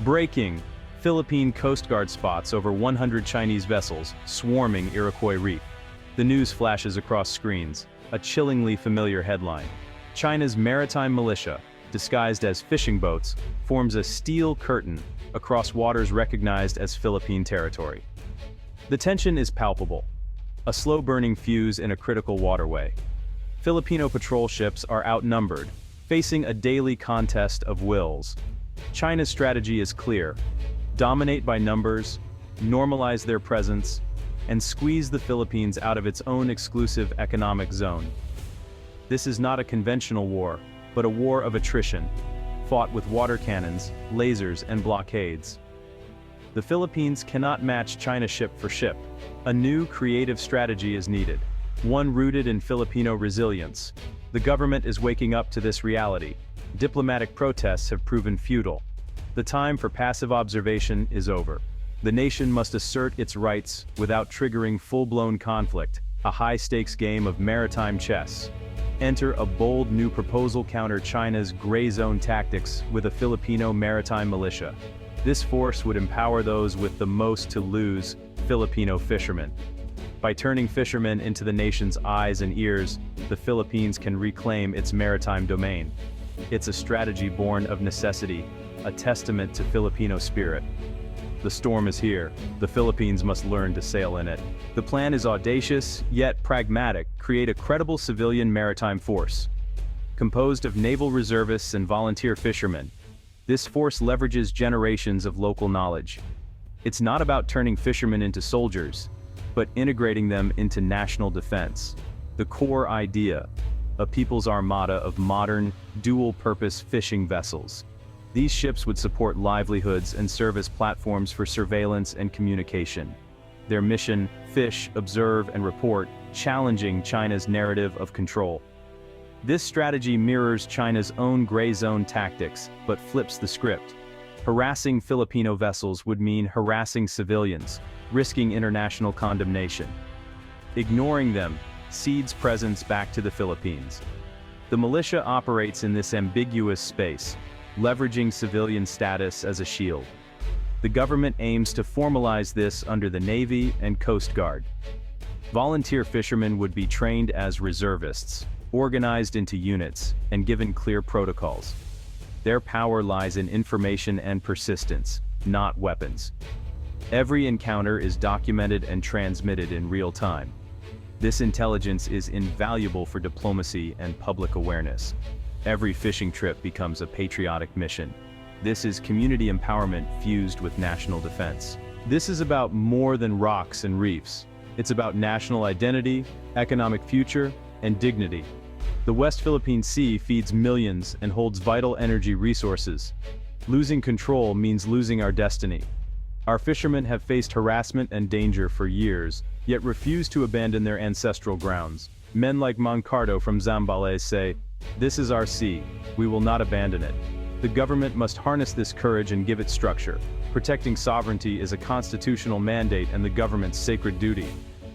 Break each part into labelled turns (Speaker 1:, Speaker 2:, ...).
Speaker 1: Breaking! Philippine Coast Guard spots over 100 Chinese vessels swarming Iroquois Reef. The news flashes across screens, a chillingly familiar headline. China's maritime militia, disguised as fishing boats, forms a steel curtain across waters recognized as Philippine territory. The tension is palpable. A slow-burning fuse in a critical waterway. Filipino patrol ships are outnumbered, facing a daily contest of wills. China's strategy is clear: dominate by numbers, normalize their presence, and squeeze the Philippines out of its own exclusive economic zone. This is not a conventional war, but a war of attrition, fought with water cannons, lasers, and blockades. The Philippines cannot match China ship for ship. A new creative strategy is needed, one rooted in Filipino resilience. The government is waking up to this reality. Diplomatic protests have proven futile. The time for passive observation is over. The nation must assert its rights without triggering full-blown conflict, a high-stakes game of maritime chess. Enter a bold new proposal: counter China's gray zone tactics with a Filipino maritime militia. This force would empower those with the most to lose, Filipino fishermen. By turning fishermen into the nation's eyes and ears, the Philippines can reclaim its maritime domain. It's a strategy born of necessity, a testament to Filipino spirit. The storm is here. The Philippines must learn to sail in it. The plan is audacious, yet pragmatic: create a credible civilian maritime force. Composed of naval reservists and volunteer fishermen, this force leverages generations of local knowledge. It's not about turning fishermen into soldiers, but integrating them into national defense. The core idea: a people's armada of modern, dual-purpose fishing vessels. These ships would support livelihoods and serve as platforms for surveillance and communication. Their mission: fish, observe, and report, challenging China's narrative of control. This strategy mirrors China's own gray zone tactics, but flips the script. Harassing Filipino vessels would mean harassing civilians, risking international condemnation. Ignoring them cedes presence back to the Philippines. The militia operates in this ambiguous space, leveraging civilian status as a shield. The government aims to formalize this under the Navy and Coast Guard. Volunteer fishermen would be trained as reservists, organized into units, and given clear protocols. Their power lies in information and persistence, not weapons. Every encounter is documented and transmitted in real time. This intelligence is invaluable for diplomacy and public awareness. Every fishing trip becomes a patriotic mission. This is community empowerment fused with national defense. This is about more than rocks and reefs. It's about national identity, economic future, and dignity. The West Philippine Sea feeds millions and holds vital energy resources. Losing control means losing our destiny. Our fishermen have faced harassment and danger for years, yet refuse to abandon their ancestral grounds. Men like Moncardo from Zambales say, "This is our sea, we will not abandon it." The government must harness this courage and give it structure. Protecting sovereignty is a constitutional mandate and the government's sacred duty.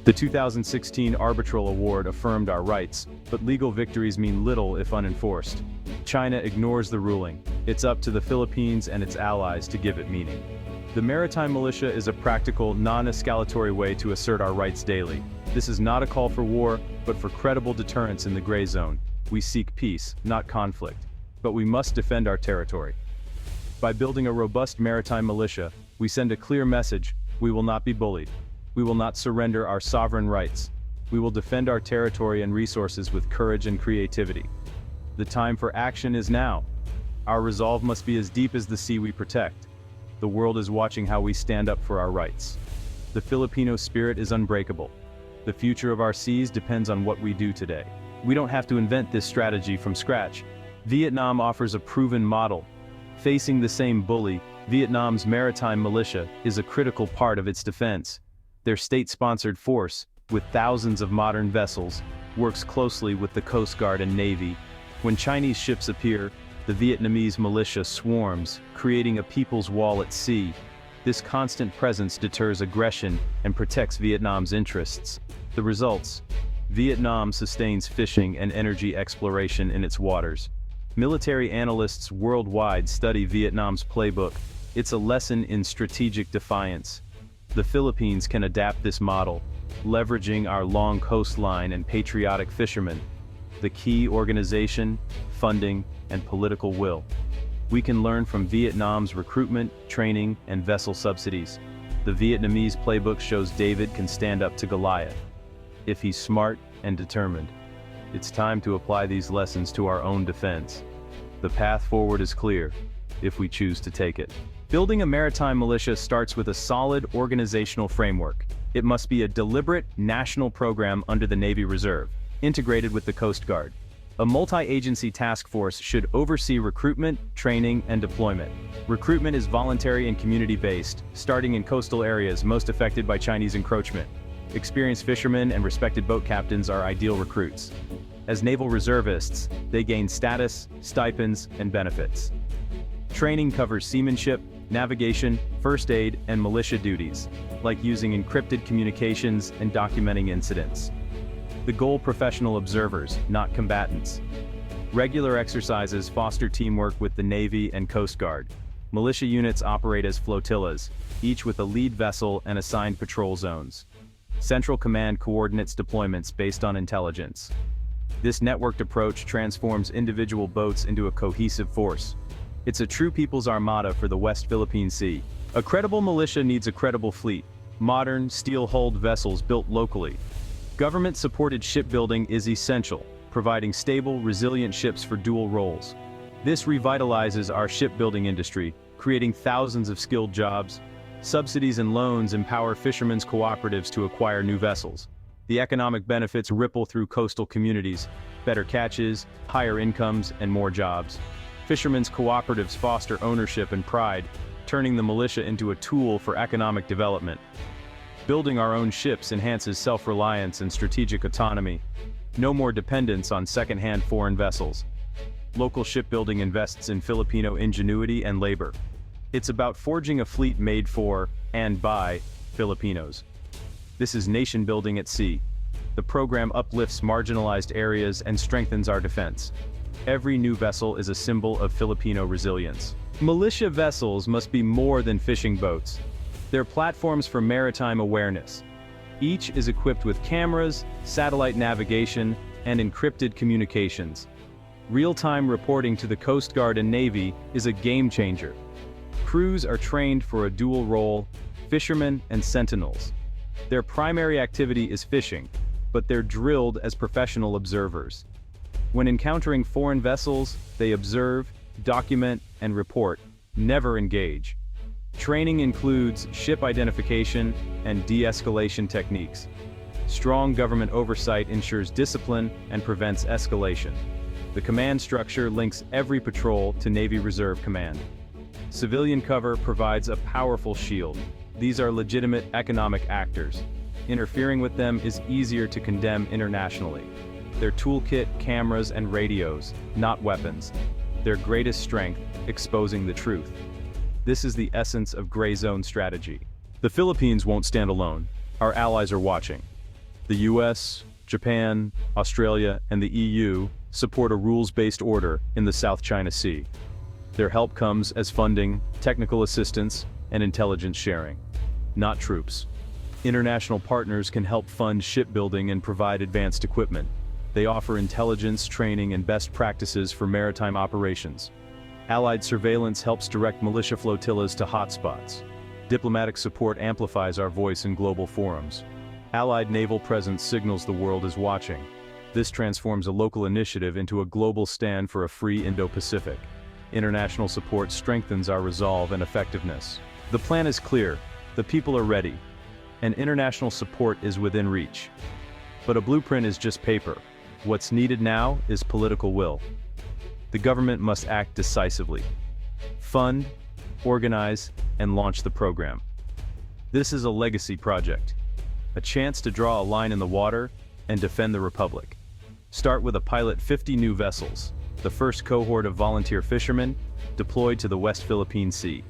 Speaker 1: The 2016 Arbitral Award affirmed our rights, but legal victories mean little if unenforced. China ignores the ruling. It's up to the Philippines and its allies to give it meaning. The maritime militia is a practical, non-escalatory way to assert our rights daily. This is not a call for war, but for credible deterrence in the gray zone. We seek peace, not conflict. But we must defend our territory. By building a robust maritime militia, we send a clear message: we will not be bullied. We will not surrender our sovereign rights. We will defend our territory and resources with courage and creativity. The time for action is now. Our resolve must be as deep as the sea we protect. The world is watching how we stand up for our rights. The Filipino spirit is unbreakable. The future of our seas depends on what we do today. We don't have to invent this strategy from scratch. Vietnam offers a proven model. Facing the same bully, Vietnam's maritime militia is a critical part of its defense. Their state-sponsored force, with thousands of modern vessels, works closely with the Coast Guard and Navy. When Chinese ships appear, the Vietnamese militia swarms, creating a people's wall at sea. This constant presence deters aggression and protects Vietnam's interests. The results: Vietnam sustains fishing and energy exploration in its waters. Military analysts worldwide study Vietnam's playbook, It's a lesson in strategic defiance. The Philippines can adapt this model, leveraging our long coastline and patriotic fishermen, the key organization, funding, and political will. We can learn from Vietnam's recruitment, training, and vessel subsidies. The Vietnamese playbook shows David can stand up to Goliath, if he's smart and determined. It's time to apply these lessons to our own defense. The path forward is clear, if we choose to take it. Building a maritime militia starts with a solid organizational framework. It must be a deliberate national program under the Navy Reserve, integrated with the Coast Guard. A multi-agency task force should oversee recruitment, training, and deployment. Recruitment is voluntary and community-based, starting in coastal areas most affected by Chinese encroachment. Experienced fishermen and respected boat captains are ideal recruits. As naval reservists, they gain status, stipends, and benefits. Training covers seamanship, navigation, first aid, and militia duties, like using encrypted communications and documenting incidents. The goal: professional observers, not combatants. Regular exercises foster teamwork with the Navy and Coast Guard. Militia units operate as flotillas, each with a lead vessel and assigned patrol zones. Central Command coordinates deployments based on intelligence. This networked approach transforms individual boats into a cohesive force. It's a true people's armada for the West Philippine Sea. A credible militia needs a credible fleet. Modern, steel-hulled vessels built locally. Government-supported shipbuilding is essential, providing stable, resilient ships for dual roles. This revitalizes our shipbuilding industry, creating thousands of skilled jobs. Subsidies and loans empower fishermen's cooperatives to acquire new vessels. The economic benefits ripple through coastal communities: better catches, higher incomes, and more jobs. Fishermen's cooperatives foster ownership and pride, turning the militia into a tool for economic development. Building our own ships enhances self-reliance and strategic autonomy. No more dependence on second-hand foreign vessels. Local shipbuilding invests in Filipino ingenuity and labor. It's about forging a fleet made for, and by, Filipinos. This is nation building at sea. The program uplifts marginalized areas and strengthens our defense. Every new vessel is a symbol of Filipino resilience. Militia vessels must be more than fishing boats. They're platforms for maritime awareness. Each is equipped with cameras, satellite navigation, and encrypted communications. Real-time reporting to the Coast Guard and Navy is a game changer. Crews are trained for a dual role: fishermen and sentinels. Their primary activity is fishing, but they're drilled as professional observers. When encountering foreign vessels, they observe, document, and report, never engage. Training includes ship identification and de-escalation techniques. Strong government oversight ensures discipline and prevents escalation. The command structure links every patrol to Navy Reserve Command. Civilian cover provides a powerful shield. These are legitimate economic actors. Interfering with them is easier to condemn internationally. Their toolkit: cameras and radios, not weapons. Their greatest strength: exposing the truth. This is the essence of gray zone strategy. The Philippines won't stand alone. Our allies are watching. The US, Japan, Australia, and the EU support a rules-based order in the South China Sea. Their help comes as funding, technical assistance, and intelligence sharing, not troops. International partners can help fund shipbuilding and provide advanced equipment. They offer intelligence, training, and best practices for maritime operations. Allied surveillance helps direct militia flotillas to hotspots. Diplomatic support amplifies our voice in global forums. Allied naval presence signals the world is watching. This transforms a local initiative into a global stand for a free Indo-Pacific. International support strengthens our resolve and effectiveness. The plan is clear, the people are ready, and international support is within reach. But a blueprint is just paper. What's needed now is political will. The government must act decisively. Fund, organize, and launch the program. This is a legacy project, a chance to draw a line in the water and defend the Republic. Start with a pilot 50 new vessels, the first cohort of volunteer fishermen, deployed to the West Philippine Sea.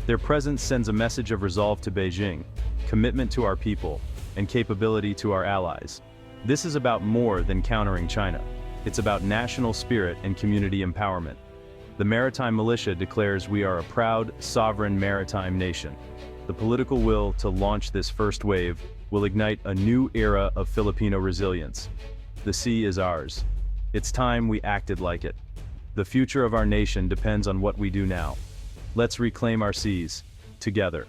Speaker 1: Their presence sends a message of resolve to Beijing, commitment to our people, and capability to our allies. This is about more than countering China. It's about national spirit and community empowerment. The Maritime Militia declares we are a proud, sovereign maritime nation. The political will to launch this first wave will ignite a new era of Filipino resilience. The sea is ours. It's time we acted like it. The future of our nation depends on what we do now. Let's reclaim our seas, together.